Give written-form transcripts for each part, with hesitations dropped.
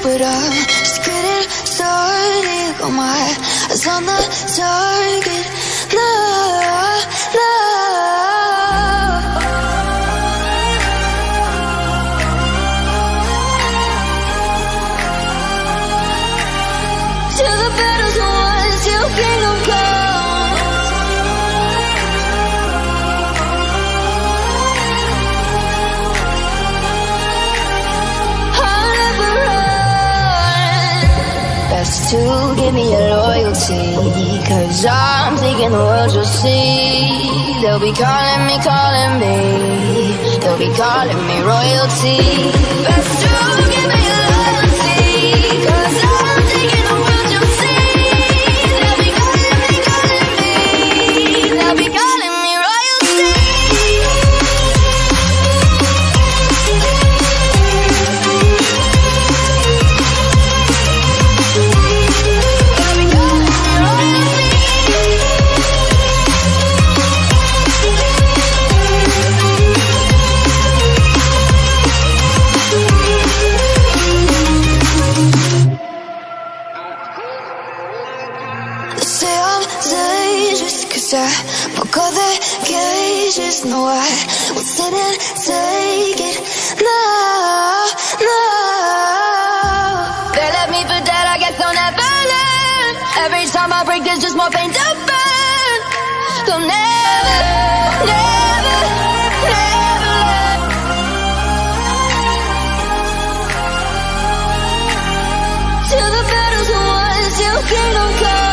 but I'm just getting started. Got my eyes on the target. No, no. Till the battle's won, till kingdom come. I'll never run. Best to give me your loyalty, 'cause I'm thinking the world you'll see. They'll be calling me, they'll be calling me royalty. Best to give me your loyalty, 'cause I'm thinking the world you'll see. They'll be calling me, they'll be calling me royalty. They'll be calling me royalty. They say I'm dangerous 'cause I broke all the cages. No, I won't sit and take it. No, no. They left me for dead, I guess they'll never learn. Every time I break, there's just more pain to burn. They'll never, never, never learn. Till the battle's won, till kingdom come.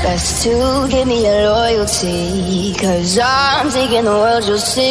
Best to give me your loyalty, 'cause I'm taking the world you'll see.